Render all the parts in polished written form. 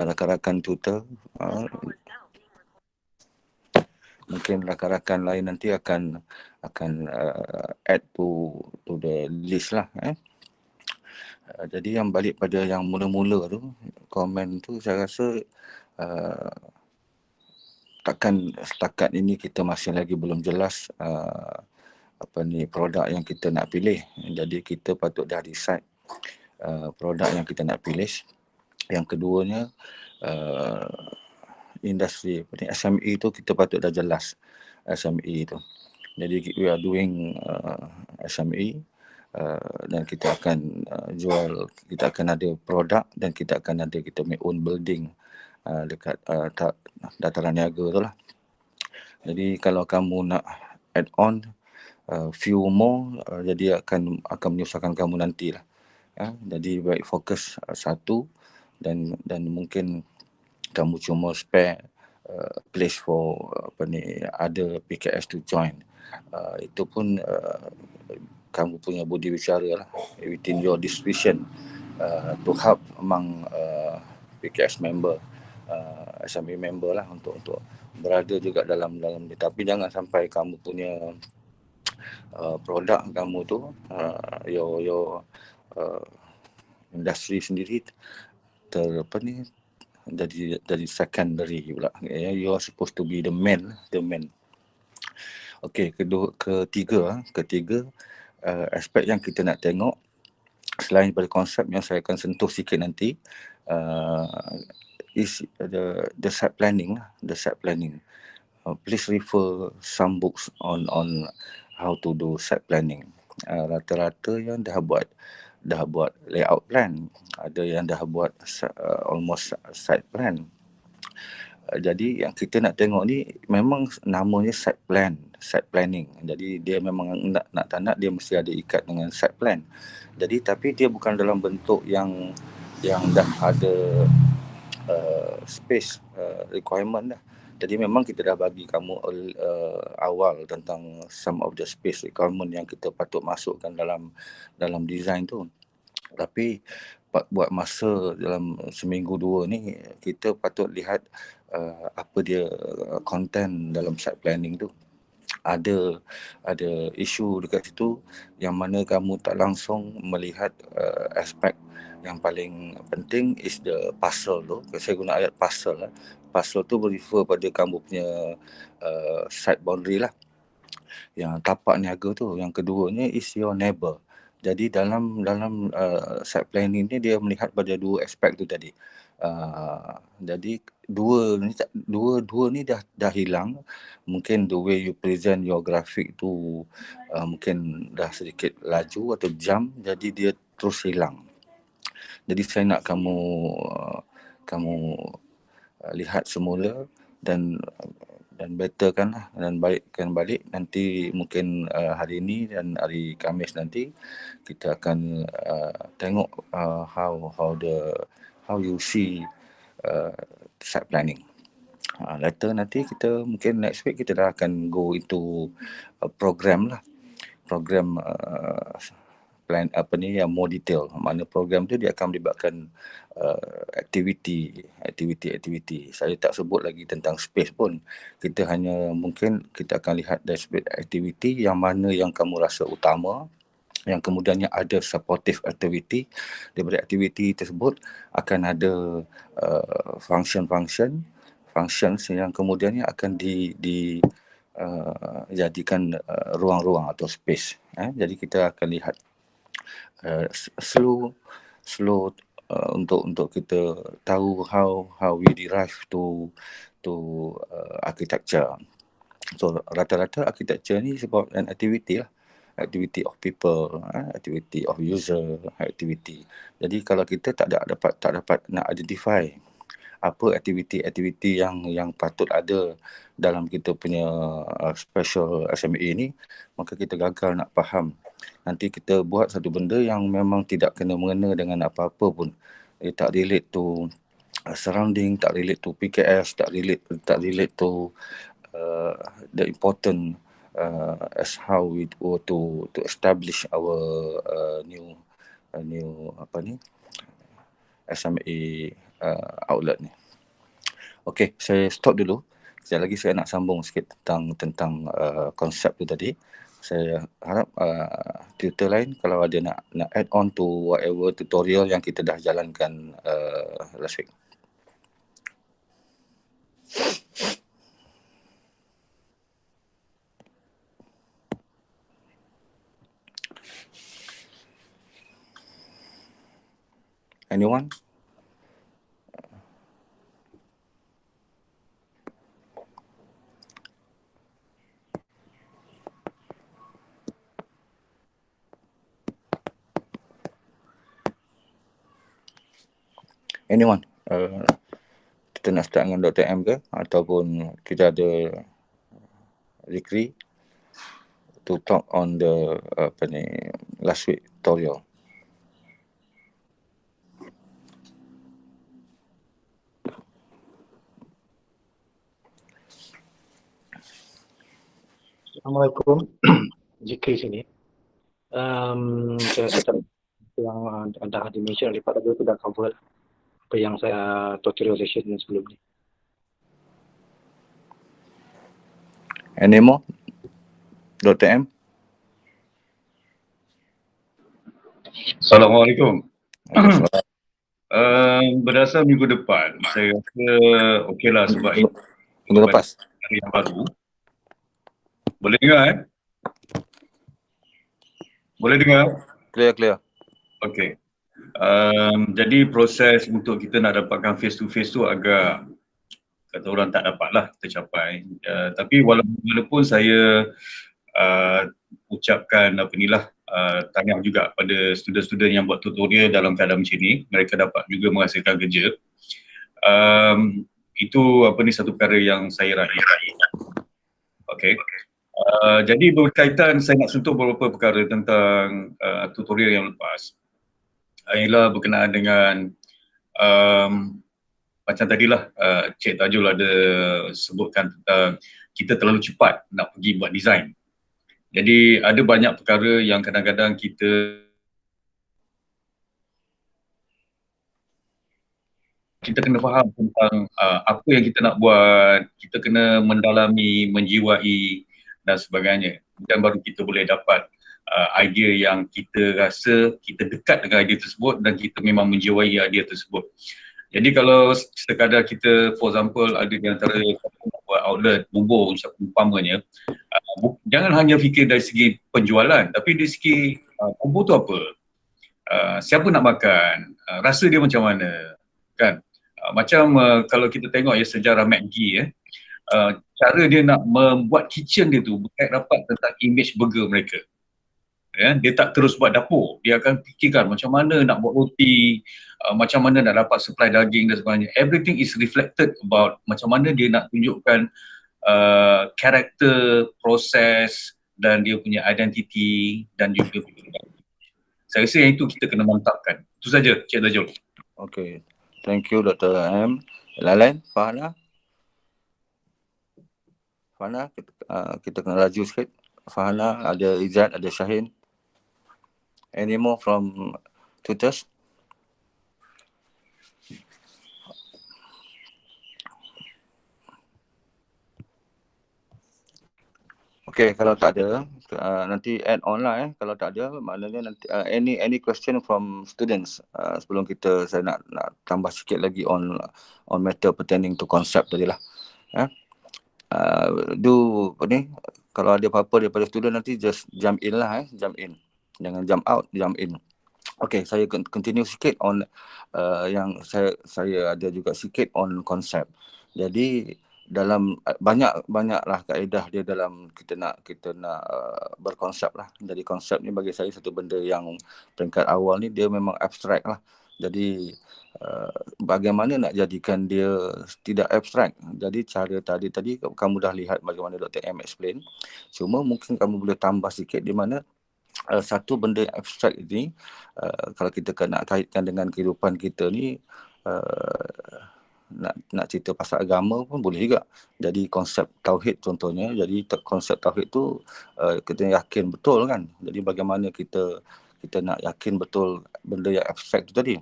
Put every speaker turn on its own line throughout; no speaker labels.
rakan-rakan tutor, mungkin rakan-rakan lain nanti akan add to the list lah. Jadi yang balik pada yang mula-mula tu, komen tu saya rasa takkan setakat ini kita masih lagi belum jelas produk yang kita nak pilih. Jadi kita patut dah decide produk yang kita nak pilih. Yang keduanya industri SME tu kita patut dah jelas SME tu. Jadi we are doing SME dan kita akan jual, kita akan ada produk dan kita akan ada kita make own building dekat dataran niaga tu lah. Jadi kalau kamu nak add on few more, jadi akan menyusahkan kamu nantilah. Jadi baik fokus satu dan mungkin kamu cuma spare place for other PKS to join. Itu pun kamu punya budi bicara lah within your discretion to help among PKS member, SME member lah untuk berada juga dalam ni. Tapi jangan sampai kamu punya produk kamu tu your industri sendiri jadi secondary pula. You are supposed to be the main. Okey, ketiga aspek yang kita nak tengok selain pada konsep yang saya akan sentuh sikit nanti is the site planning. Please refer some books on how to do site planning. Rata-rata yang dah buat layout plan, ada yang dah buat almost site plan. Jadi yang kita nak tengok ni memang namanya site planning. Jadi dia memang nak tak nak dia mesti ada ikat dengan site plan. Jadi tapi dia bukan dalam bentuk yang dah ada space requirement dah. Jadi memang kita dah bagi kamu awal tentang some of the space requirement yang kita patut masukkan dalam design tu. Tapi buat masa dalam seminggu dua ni kita patut lihat apa dia content dalam site planning tu. Ada isu dekat situ yang mana kamu tak langsung melihat aspek yang paling penting is the parcel tu. Saya guna ayat parcel lah. Parcel tu refer pada kamu punya site boundary lah. Yang tapak niaga tu. Yang keduanya is your neighbor. Jadi dalam site planning ni dia melihat pada dua aspek tu tadi. Jadi dua ni dah hilang. Mungkin the way you present your graphic tu mungkin dah sedikit laju atau jam, jadi dia terus hilang. Jadi saya nak kamu lihat semula dan betterkan lah, dan balikkan balik nanti mungkin hari ini dan hari Khamis nanti kita akan tengok how you see site planning. Later nanti kita mungkin next week kita dah akan go into program lah, program plan yang more detail. Mana program tu dia akan melibatkan aktiviti. Saya tak sebut lagi tentang space pun. Kita hanya mungkin kita akan lihat dari aktiviti yang mana yang kamu rasa utama, yang kemudiannya ada supportive activity. Daripada aktiviti tersebut akan ada functions yang kemudiannya akan jadikan ruang-ruang atau space. Jadi kita akan lihat slow untuk kita tahu how we derive to architecture. So rata-rata architecture ni sebab an activity lah, activity of people, activity of user, activity. Jadi kalau kita tak dapat nak identify apa aktiviti yang patut ada dalam kita punya special SME ni, maka kita gagal nak faham. Nanti kita buat satu benda yang memang tidak kena-mengena dengan apa-apa pun. Tak relate to surrounding, tak relate to PKS, tak relate to the important as how we were to establish our new SME outlet ni. Okey, saya stop dulu. Sekali lagi saya nak sambung sikit tentang konsep tu tadi. Saya harap tutor lain kalau ada nak add on to whatever tutorial yang kita dah jalankan last week. Anyone? Anyone? Kita nak start dengan Dr. M ke? Ataupun kita ada Zikri to talk on the last week tutorial.
Assalamualaikum. Zikri sini. Saya rasa yang anda ada mention lipat tadi sudah cover apa yang saya tutorial session sebelum ni.
Any more? Dr. M?
Assalamualaikum.
Okay,
Berdasar minggu depan, saya rasa okeylah sebab ini
minggu lepas.
hari yang baru. Boleh dengar Boleh dengar?
Clear.
Okey. Jadi proses untuk kita nak dapatkan face to face tu agak kata orang tak dapatlah kita capai. Tapi walaupun saya ucapkan tahniah juga pada student-student yang buat tutorial dalam keadaan macam ni, mereka dapat juga menghasilkan kerja. Itu satu perkara yang saya raih. Okey. Jadi berkaitan, saya nak sentuh beberapa perkara tentang tutorial yang lepas. Ialah berkenaan dengan macam tadilah Cik Tajul ada sebutkan tentang kita terlalu cepat nak pergi buat design. Jadi ada banyak perkara yang kadang-kadang kita kena faham tentang apa yang kita nak buat, kita kena mendalami, menjiwai dan sebagainya. Dan baru kita boleh dapat idea yang kita rasa kita dekat dengan idea tersebut dan kita memang menjiwai idea tersebut. Jadi kalau sekadar kita, for example, ada di antara buat outlet bubur umpamanya, jangan hanya fikir dari segi penjualan, tapi dari segi bubur tu apa, siapa nak makan, rasa dia macam mana, kan? Macam kalau kita tengok sejarah McD, cara dia nak membuat kitchen dia tu berkait rapat tentang image burger mereka. Dia tak terus buat dapur, dia akan fikirkan macam mana nak buat roti, macam mana nak dapat supply daging dan sebagainya. Everything is reflected about macam mana dia nak tunjukkan karakter, proses dan dia punya identiti dan juga saya rasa yang itu kita kena mantapkan. Itu saja Cik Tajul.
Okay, thank you Dr. M. Lain, Fahana, kita kena laju sikit. Fahana, ada Izzat, ada Syahin. Any more from tutors? Okay, kalau tak ada, nanti add on lah Kalau tak ada, maknanya nanti any question from students sebelum saya nak tambah sikit lagi on matter pertaining to concept tadi lah. Kalau ada apa-apa daripada student nanti just jump in lah jump in. Jangan jump out, jump in. Okay, saya continue sikit on yang saya ada juga sikit on konsep. Jadi dalam banyaklah kaedah dia dalam kita nak berkonsep lah. Jadi konsep ni bagi saya satu benda yang peringkat awal ni dia memang abstrak lah. Jadi bagaimana nak jadikan dia tidak abstrak. Jadi cara tadi kamu dah lihat bagaimana Dr. M explain. Cuma mungkin kamu boleh tambah sikit di mana satu benda abstrak ini kalau kita nak kaitkan dengan kehidupan kita ni, nak cerita pasal agama pun boleh juga. Jadi konsep tauhid contohnya, jadi konsep tauhid tu kita yakin betul kan. Jadi bagaimana kita nak yakin betul benda yang abstrak tu tadi.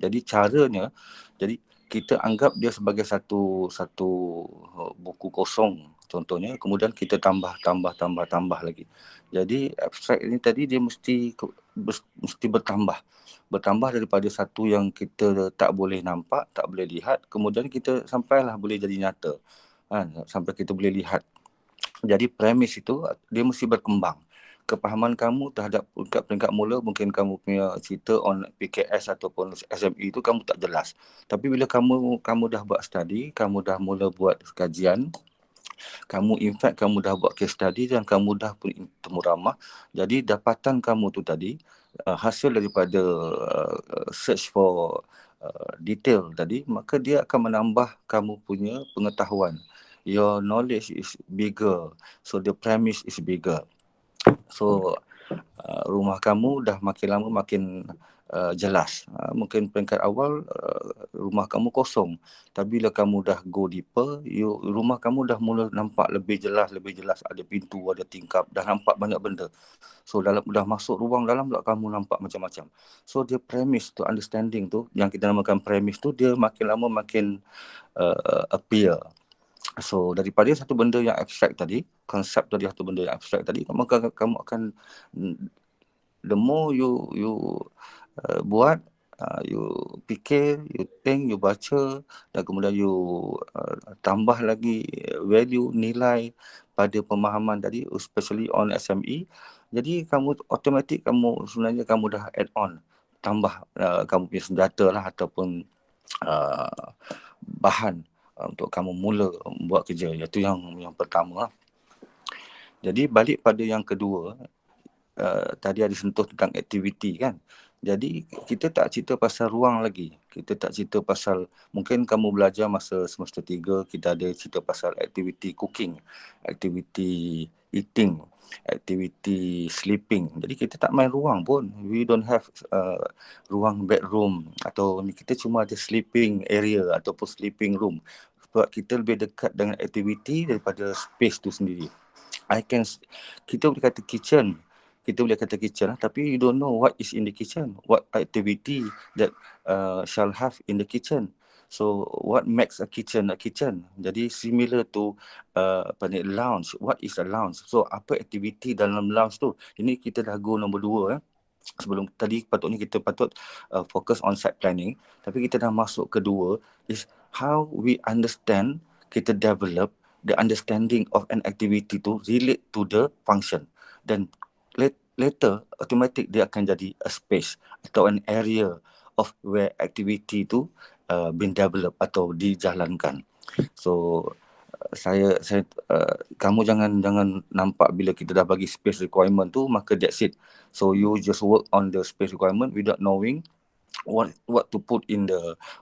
Jadi caranya, jadi kita anggap dia sebagai satu buku kosong contohnya, kemudian kita tambah lagi. Jadi abstrak ini tadi dia mesti bertambah daripada satu yang kita tak boleh nampak, tak boleh lihat, kemudian kita sampailah boleh jadi nyata. Sampai kita boleh lihat. Jadi premis itu dia mesti berkembang. Kepahaman kamu terhadap peringkat mula, mungkin kamu punya cerita on PKS ataupun SME itu kamu tak jelas. Tapi bila kamu dah buat study, kamu dah mula buat kajian, kamu dah buat case study dan kamu dah pun temu ramah. Jadi dapatan kamu tu tadi, hasil daripada search for detail tadi, maka dia akan menambah kamu punya pengetahuan. Your knowledge is bigger, so the premise is bigger. So rumah kamu dah makin lama makin jelas. Mungkin peringkat awal rumah kamu kosong, tapi bila kamu dah go deeper, rumah kamu dah mula nampak lebih jelas, ada pintu, ada tingkap, dah nampak banyak benda. So dah masuk ruang dalam pula kamu nampak macam-macam. So dia premise tu, understanding tu yang kita namakan premise tu, dia makin lama makin appear. So daripada satu benda yang abstrak tadi, konsep tadi satu benda yang abstrak tadi, maka kamu akan, the more you buat, you fikir, you think, you baca, dan kemudian you tambah lagi value, nilai pada pemahaman tadi, especially on SME. Jadi kamu automatik, sebenarnya kamu dah add on, tambah kamu punya senjata lah ataupun bahan untuk kamu mula buat kerja. Iaitu yang pertama. Jadi balik pada yang kedua, tadi ada sentuh tentang aktiviti kan. Jadi kita tak cerita pasal ruang lagi. Kita tak cerita pasal, mungkin kamu belajar masa semester 3, kita ada cerita pasal aktiviti cooking, aktiviti eating, aktiviti sleeping. Jadi kita tak main ruang pun. We don't have ruang bedroom, atau kita cuma ada sleeping area ataupun sleeping room. Sebab kita lebih dekat dengan aktiviti daripada space tu sendiri. Kita boleh kata kitchen, tapi you don't know what is in the kitchen, what activity that shall have in the kitchen. So what makes a kitchen a kitchen? Jadi similar to lounge. What is a lounge? So apa aktiviti dalam lounge tu? Ini kita dah go nombor 2. Sebelum tadi patutnya kita fokus on site planning, tapi kita dah masuk kedua, is how we understand, kita develop the understanding of an activity to relate to the function. Dan later automatic dia akan jadi a space atau an area of where activity tu been developed atau dijalankan. So kamu jangan nampak bila kita dah bagi space requirement tu maka that's it. So you just work on the space requirement without knowing what to put in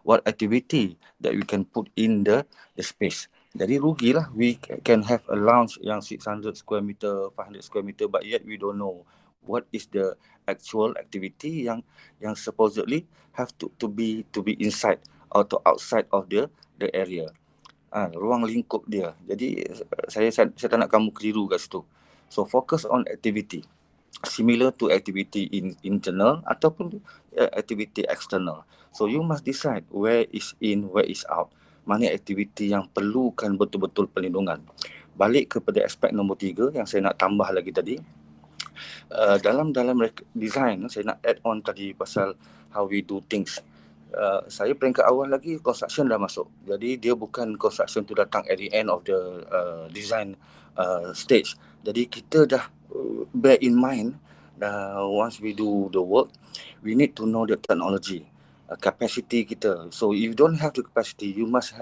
what activity that we can put in the space. Jadi rugilah, we can have a lounge yang 600 square meter, 500 square meter, but yet we don't know what is the actual activity yang supposedly have to be inside or to outside of the area. Ruang lingkup dia. Jadi saya tak nak kamu keliru kat situ. So focus on activity similar to activity internal ataupun activity external. So you must decide where is in, where is out. Mana aktiviti yang perlukan betul-betul perlindungan. Balik kepada aspek nombor 3 yang saya nak tambah lagi tadi. Dalam design, saya nak add on tadi pasal how we do things. Saya peringkat awal lagi, construction dah masuk. Jadi dia bukan construction tu datang at the end of the design stage. Jadi kita dah bear in mind, once we do the work, we need to know the technology, capacity kita. So if you don't have the capacity, you must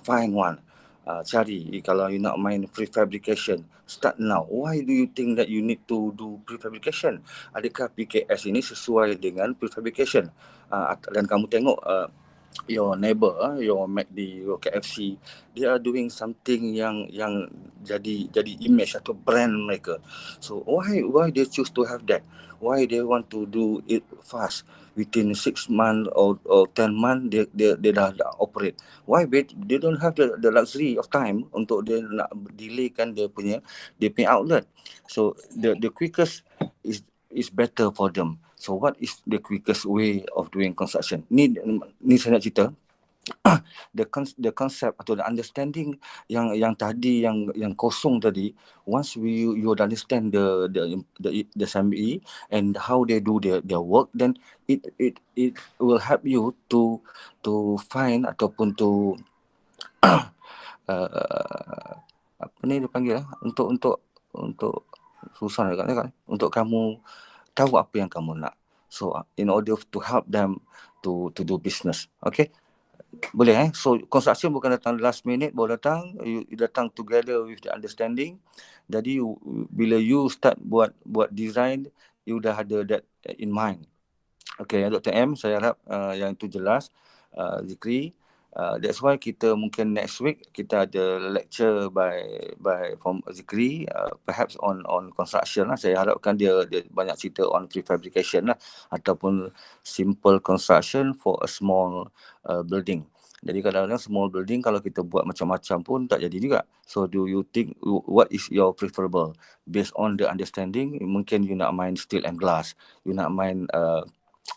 find one. Cari, kalau you nak main prefabrication, start now. Why do you think that you need to do prefabrication? Adakah PKS ini sesuai dengan prefabrication? Dan kamu tengok your neighbor, your McD, your KFC, they are doing something yang jadi image atau brand mereka. So why they choose to have that? Why they want to do it fast? Within 6 months or 10 months they dah operate. Why they don't have the luxury of time untuk dia nak delaykan dia punya outlet. So the quickest is is better for them. So what is the quickest way of doing construction? Ni saya nak cerita. The concept atau the understanding yang tadi yang kosong tadi, once you understand the SME and how they do their work, then it will help you to find ataupun to apa ni dia panggil untuk susah kan untuk kamu tahu apa yang kamu nak. So in order to help them to do business. Okay, boleh so construction bukan datang last minute baru datang, you datang together with the understanding. Jadi bila you start buat design, you dah ada that in mind. Okay, Dr. M, saya harap yang itu jelas. Zikri, that's why kita mungkin next week kita ada lecture by from Zikri, perhaps on construction lah. Saya harapkan dia banyak cerita on prefabrication lah, ataupun simple construction for a small building. Jadi kadang-kadang small building kalau kita buat macam-macam pun tak jadi juga. So do you think what is your preferable based on the understanding? Mungkin you nak main steel and glass, you nak main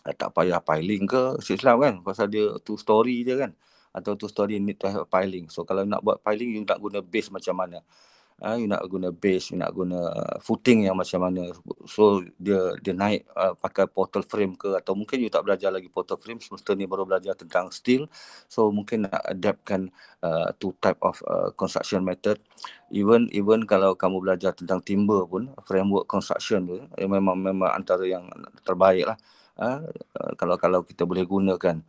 tak payah piling ke Islam kan, pasal dia 2 story je kan, atau 2 story need to have piling. So kalau nak buat piling, you nak guna base macam mana, you nak guna base, you nak guna footing yang macam mana. So dia naik pakai portal frame ke, atau mungkin you tak belajar lagi portal frame, semester ni baru belajar tentang steel. So mungkin nak adaptkan 2 type of construction method. Even kalau kamu belajar tentang timber pun, framework construction tu memang antara yang terbaik lah. Kalau kita boleh gunakan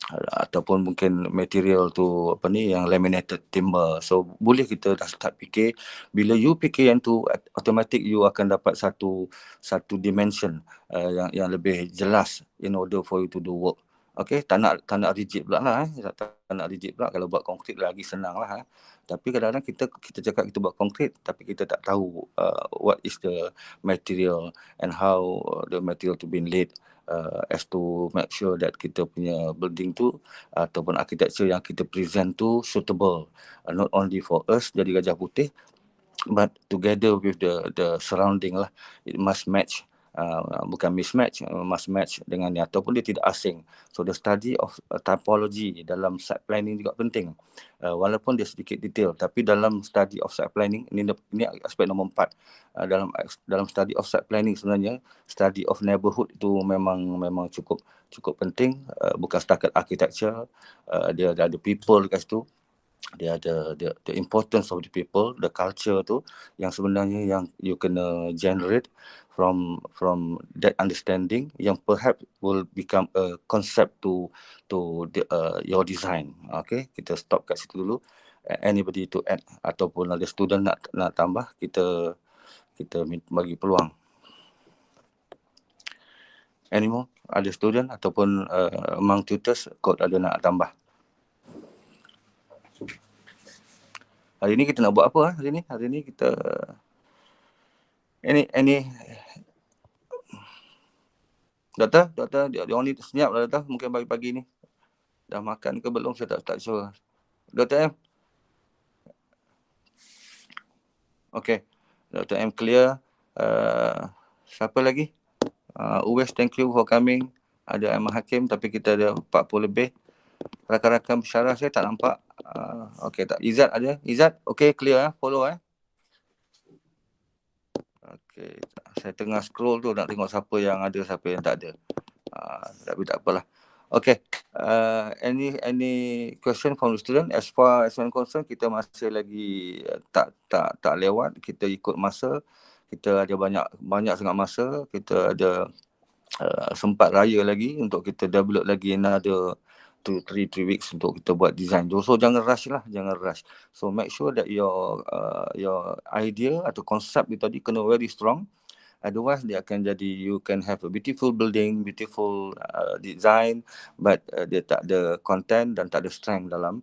ataupun mungkin material tu yang laminated timber. So boleh kita dah start fikir, bila you fikir yang tu, automatic you akan dapat satu dimension yang lebih jelas in order for you to do work. Okay, tak nak rigid pula lah. Tak nak rigid pula. Kalau buat konkret lagi senang lah. Tapi kadang-kadang kita cakap kita buat konkret, tapi kita tak tahu what is the material and how the material to be laid as to make sure that kita punya building tu ataupun architecture yang kita present tu suitable, not only for us jadi Gajah Putih, but together with the surrounding lah. It must match. Bukan mismatch, must match dengan ni, ataupun dia tidak asing. So the study of typology dalam site planning juga penting. Walaupun dia sedikit detail, tapi dalam study of site planning, ini aspek nombor 4. Dalam study of site planning sebenarnya, study of neighborhood itu memang cukup penting. Bukan setakat architecture, dia ada people dekat situ. Dia ada the importance of the people, the culture tu yang sebenarnya yang you kena generate from that understanding, yang perhaps will become a concept to your design. Okay, kita stop kat situ dulu. Anybody to add ataupun ada student nak tambah, kita bagi peluang. Anymore? Ada student ataupun among tutors kot ada nak tambah? Hari ni kita nak buat apa hari ni? Hari ni kita ini Doktor, dia orang ni senyap lah Doktor, mungkin pagi-pagi ni. Dah makan ke belum, saya tak sure. Doktor M? Okay, Doktor M clear. Siapa lagi? Uwais, thank you for coming. Ada Ahmad Hakim, tapi kita ada 40 lebih. Rakan-rakan pensyarah saya tak nampak. Okay, tak. Izzat ada? Izzat, okay, clear follow Okay, saya tengah scroll tu nak tengok siapa yang ada, siapa yang tak ada. Tapi tak apalah. Okay, any question from the student? As far as I'm concerned, kita masih lagi tak lewat. Kita ikut masa. Kita ada banyak sangat masa. Kita ada sempat raya lagi untuk kita develop lagi another 2-3 weeks untuk kita buat design tu. So jangan rush lah, jangan rush. So make sure that your idea atau konsep itu tadi kena very strong. Otherwise dia akan jadi, you can have a beautiful building, beautiful design, but dia tak ada content dan tak ada strength dalam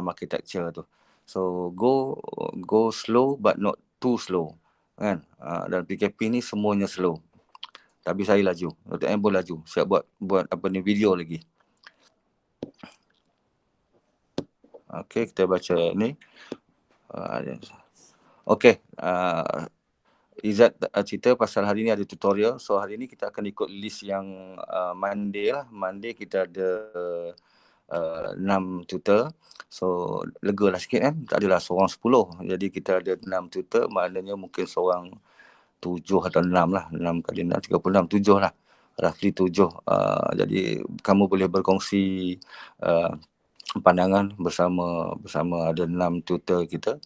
architecture tu. So go slow but not too slow kan. Dan PKP ni semuanya slow. Tapi saya laju. Dr. M pun laju. Siap buat apa ni, video lagi. Okay, kita baca ni. Okay. Izzat cerita pasal hari ni ada tutorial. So hari ni kita akan ikut list yang Monday lah. Monday kita ada 6 tutor. So lega lah sikit kan. Tak adalah seorang 10. Jadi kita ada 6 tutor. Maknanya mungkin seorang 7 atau 6 lah. 6 kali 6, 36, 7 lah. Roughly 7. Jadi kamu boleh berkongsi pandangan bersama ada 6 tutor kita.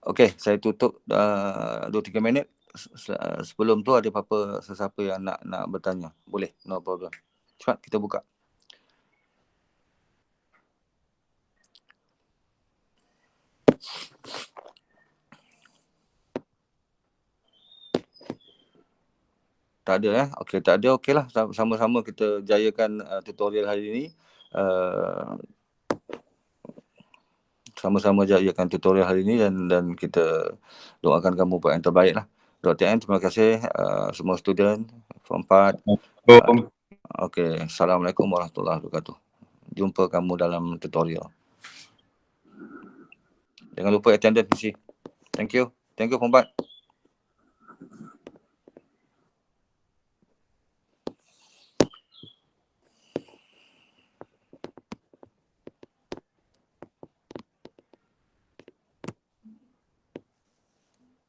Okey, saya tutup 2-3 minit. Sebelum tu ada apa-apa sesiapa yang nak bertanya. Boleh, no problem. Cepat kita buka. Tak ada Okey, tak ada. Okeylah, sama-sama kita jayakan tutorial hari ini. Sama-sama jayakan tutorial hari ini dan kita doakan kamu buat yang terbaik lah. Dr. M, terima kasih semua student form 4. Okey, Assalamualaikum warahmatullahi wabarakatuh. Jumpa kamu dalam tutorial. Jangan lupa attendance mesti. Thank you form 4.